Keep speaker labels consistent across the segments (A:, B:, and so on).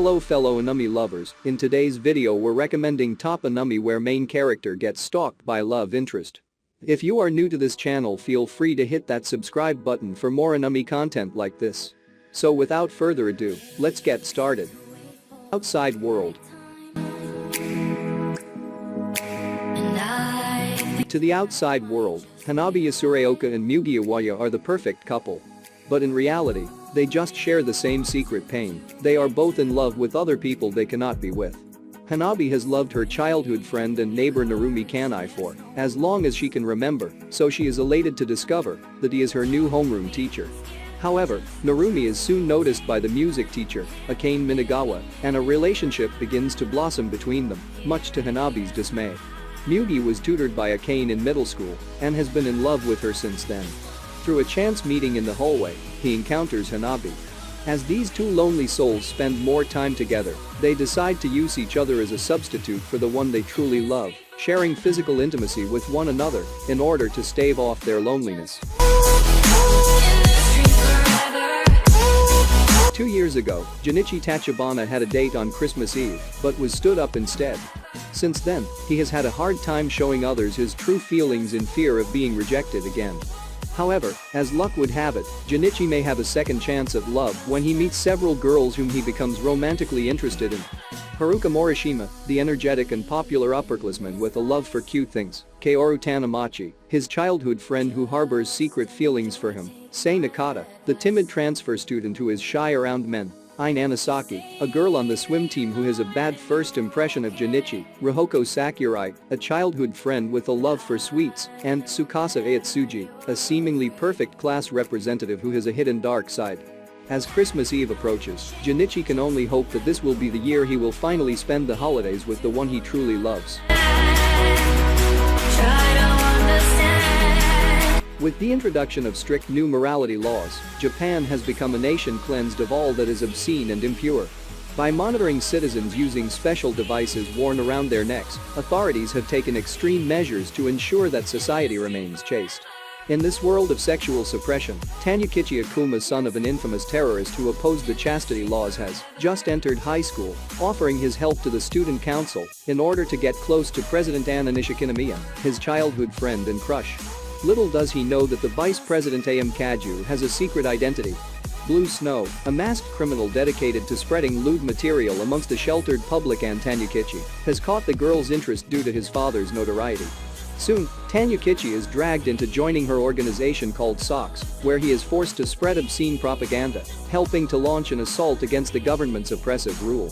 A: Hello fellow anime lovers, in today's video we're recommending top anime where main character gets stalked by love interest. If you are new to this channel, feel free to hit that subscribe button for more anime content like this. So without further ado, let's get started. Outside World. To the outside world, Hanabi Yasureoka and Mugi Iwaya are the perfect couple. But in reality, they just share the same secret pain. They are both in love with other people they cannot be with. Hanabi has loved her childhood friend and neighbor Narumi Kanai for as long as she can remember, so she is elated to discover that he is her new homeroom teacher. However, Narumi is soon noticed by the music teacher, Akane Minagawa, and a relationship begins to blossom between them, much to Hanabi's dismay. Mugi was tutored by Akane in middle school and has been in love with her since then. Through a chance meeting in the hallway, he encounters Hanabi. As these two lonely souls spend more time together, they decide to use each other as a substitute for the one they truly love, sharing physical intimacy with one another in order to stave off their loneliness. 2 years ago, Junichi Tachibana had a date on Christmas Eve, but was stood up instead. Since then, he has had a hard time showing others his true feelings in fear of being rejected again. However, as luck would have it, Junichi may have a second chance at love when he meets several girls whom he becomes romantically interested in. Haruka Morishima, the energetic and popular upperclassman with a love for cute things, Kaoru Tanamachi, his childhood friend who harbors secret feelings for him, Sei Nakata, the timid transfer student who is shy around men, Ai Nanosaki, a girl on the swim team who has a bad first impression of Junichi, Rohoko Sakurai, a childhood friend with a love for sweets, and Tsukasa Ayatsuji, a seemingly perfect class representative who has a hidden dark side. As Christmas Eve approaches, Junichi can only hope that this will be the year he will finally spend the holidays with the one he truly loves. With the introduction of strict new morality laws, Japan has become a nation cleansed of all that is obscene and impure. By monitoring citizens using special devices worn around their necks, authorities have taken extreme measures to ensure that society remains chaste. In this world of sexual suppression, Tanyukichi Akuma, son of an infamous terrorist who opposed the chastity laws, has just entered high school, offering his help to the student council in order to get close to President Anna Nishikamiya, his childhood friend and crush. Little does he know that the Vice President AMAGAMI has a secret identity. Blue Snow, a masked criminal dedicated to spreading lewd material amongst the sheltered public, and Tanyukichi has caught the girl's interest due to his father's notoriety. Soon, Tanyukichi is dragged into joining her organization called SOX, where he is forced to spread obscene propaganda, helping to launch an assault against the government's oppressive rule.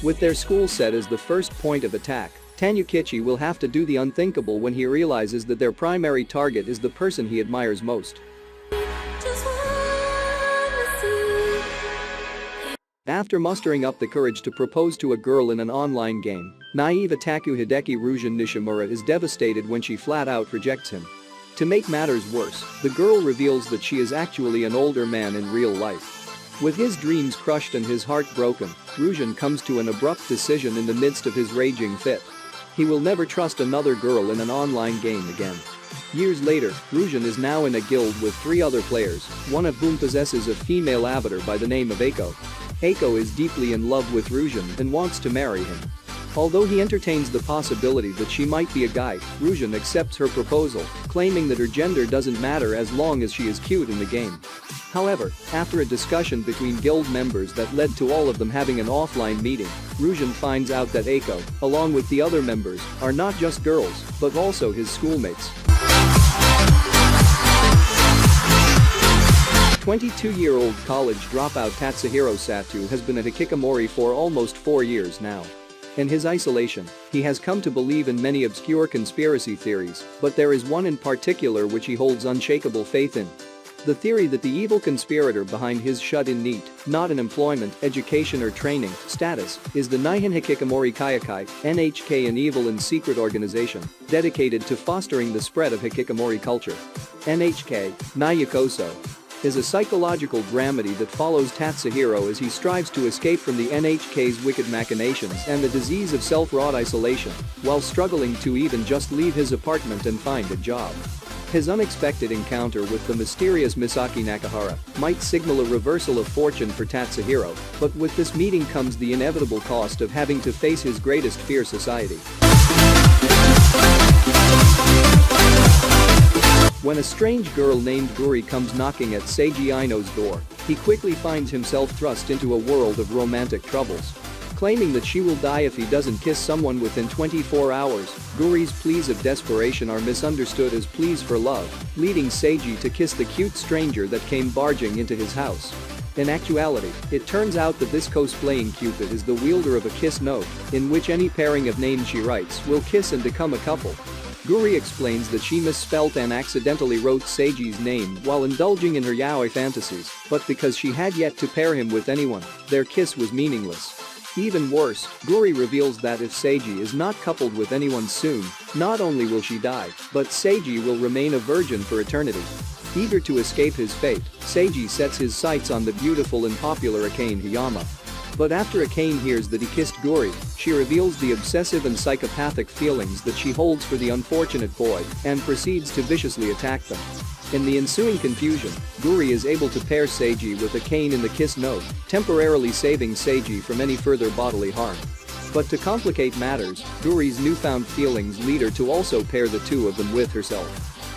A: With their school set as the first point of attack, Tanyukichi will have to do the unthinkable when he realizes that their primary target is the person he admires most. After mustering up the courage to propose to a girl in an online game, naive Otaku Hideki Ryujin Nishimura is devastated when she flat out rejects him. To make matters worse, the girl reveals that she is actually an older man in real life. With his dreams crushed and his heart broken, Ryujin comes to an abrupt decision in the midst of his raging fit. He will never trust another girl in an online game again. Years later, Ryujin is now in a guild with 3 other players, one of whom possesses a female avatar by the name of Eiko. Eiko is deeply in love with Ryujin and wants to marry him. Although he entertains the possibility that she might be a guy, Ryujin accepts her proposal, claiming that her gender doesn't matter as long as she is cute in the game. However, after a discussion between guild members that led to all of them having an offline meeting, Ryujin finds out that Eiko, along with the other members, are not just girls, but also his schoolmates. 22-year-old college dropout Tatsuhiro Satu has been at Hikikomori for almost 4 years now. In his isolation, he has come to believe in many obscure conspiracy theories, but there is one in particular which he holds unshakable faith in. The theory that the evil conspirator behind his shut-in NEET, not in employment, education or training, status, is the Nihon Hikikomori Kaiakai, NHK, an evil and secret organization dedicated to fostering the spread of hikikomori culture. NHK, Nyakoso, is a psychological dramedy that follows Tatsuhiro as he strives to escape from the NHK's wicked machinations and the disease of self-wrought isolation, while struggling to even just leave his apartment and find a job. His unexpected encounter with the mysterious Misaki Nakahara might signal a reversal of fortune for Tatsuhiro, but with this meeting comes the inevitable cost of having to face his greatest fear: society. When a strange girl named Guri comes knocking at Seiji Aino's door, he quickly finds himself thrust into a world of romantic troubles. Claiming that she will die if he doesn't kiss someone within 24 hours, Guri's pleas of desperation are misunderstood as pleas for love, leading Seiji to kiss the cute stranger that came barging into his house. In actuality, it turns out that this cosplaying Cupid is the wielder of a kiss note, in which any pairing of names she writes will kiss and become a couple. Guri explains that she misspelt and accidentally wrote Seiji's name while indulging in her yaoi fantasies, but because she had yet to pair him with anyone, their kiss was meaningless. Even worse, Guri reveals that if Seiji is not coupled with anyone soon, not only will she die, but Seiji will remain a virgin for eternity. Eager to escape his fate, Seiji sets his sights on the beautiful and popular Akane Hiyama. But after Akane hears that he kissed Guri, she reveals the obsessive and psychopathic feelings that she holds for the unfortunate boy and proceeds to viciously attack them. In the ensuing confusion, Guri is able to pair Seiji with Akane in the kiss note, temporarily saving Seiji from any further bodily harm. But to complicate matters, Guri's newfound feelings lead her to also pair the two of them with herself.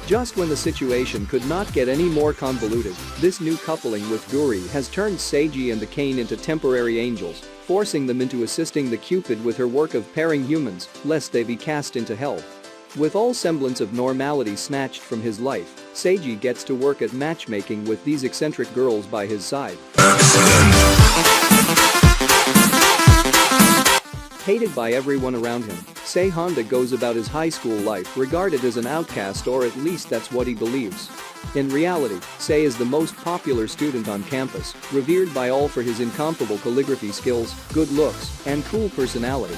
A: Just when the situation could not get any more convoluted, this new coupling with Guri has turned Seiji and Akane into temporary angels, forcing them into assisting the Cupid with her work of pairing humans, lest they be cast into hell. With all semblance of normality snatched from his life, Seiji gets to work at matchmaking with these eccentric girls by his side. Hated by everyone around him, Sei Honda goes about his high school life regarded as an outcast, or at least that's what he believes. In reality, Sei is the most popular student on campus, revered by all for his incomparable calligraphy skills, good looks, and cool personality.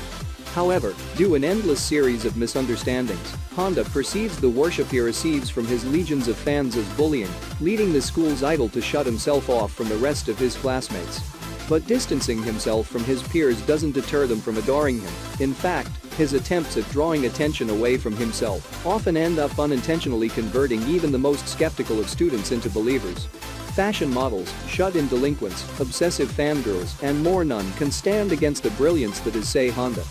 A: However, due an endless series of misunderstandings, Honda perceives the worship he receives from his legions of fans as bullying, leading the school's idol to shut himself off from the rest of his classmates. But distancing himself from his peers doesn't deter them from adoring him. In fact, his attempts at drawing attention away from himself often end up unintentionally converting even the most skeptical of students into believers. Fashion models, shut-in delinquents, obsessive fangirls, and more, none can stand against the brilliance that is Sei Honda.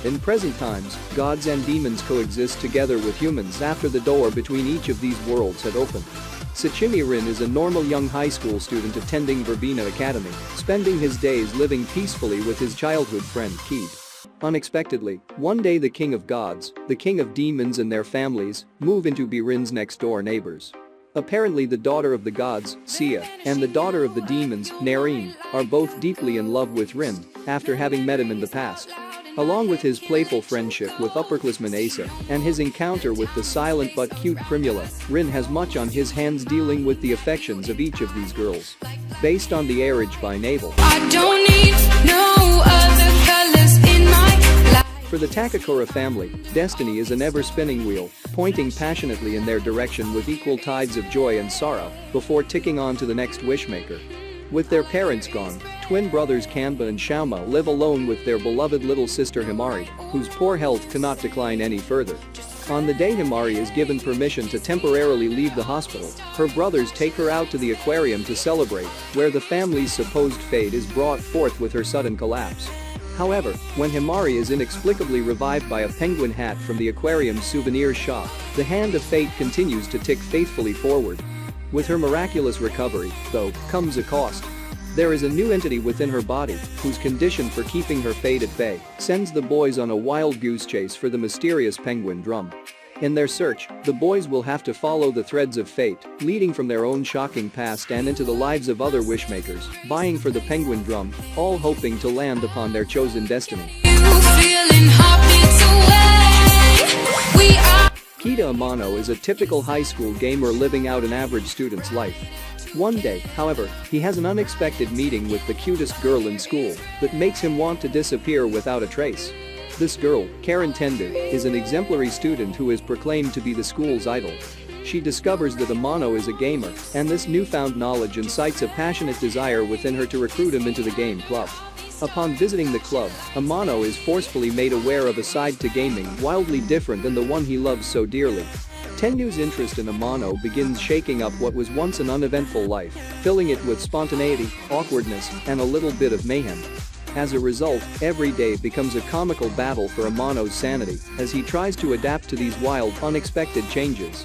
A: In present times, gods and demons coexist together with humans after the door between each of these worlds had opened. Tsuchimi Rin is a normal young high school student attending Verbena Academy, spending his days living peacefully with his childhood friend Keed. Unexpectedly, one day the king of gods, the king of demons and their families, move in to be Rin's next-door neighbors. Apparently the daughter of the gods, Sia, and the daughter of the demons, Narine, are both deeply in love with Rin, after having met him in the past. Along with his playful friendship with upperclassman Asa and his encounter with the silent but cute Primula, Rin has much on his hands dealing with the affections of each of these girls. Based on the Airage by Navel. I don't need no other colors in my life. For the Takakura family, destiny is an ever-spinning wheel, pointing passionately in their direction with equal tides of joy and sorrow, before ticking on to the next wishmaker. With their parents gone, twin brothers Kanba and Shaoma live alone with their beloved little sister Himari, whose poor health cannot decline any further. On the day Himari is given permission to temporarily leave the hospital, her brothers take her out to the aquarium to celebrate, where the family's supposed fate is brought forth with her sudden collapse. However, when Himari is inexplicably revived by a penguin hat from the aquarium's souvenir shop, the hand of fate continues to tick faithfully forward. With her miraculous recovery, though, comes a cost. There is a new entity within her body, whose condition for keeping her fate at bay sends the boys on a wild goose chase for the mysterious penguin drum. In their search, the boys will have to follow the threads of fate, leading from their own shocking past and into the lives of other wishmakers, vying for the penguin drum, all hoping to land upon their chosen destiny. Kita Amano is a typical high school gamer living out an average student's life. One day, however, he has an unexpected meeting with the cutest girl in school that makes him want to disappear without a trace. This girl, Karen Tendu, is an exemplary student who is proclaimed to be the school's idol. She discovers that Amano is a gamer, and this newfound knowledge incites a passionate desire within her to recruit him into the game club. Upon visiting the club, Amano is forcefully made aware of a side to gaming wildly different than the one he loves so dearly. Tengu's interest in Amano begins shaking up what was once an uneventful life, filling it with spontaneity, awkwardness, and a little bit of mayhem. As a result, every day becomes a comical battle for Amano's sanity as he tries to adapt to these wild, unexpected changes.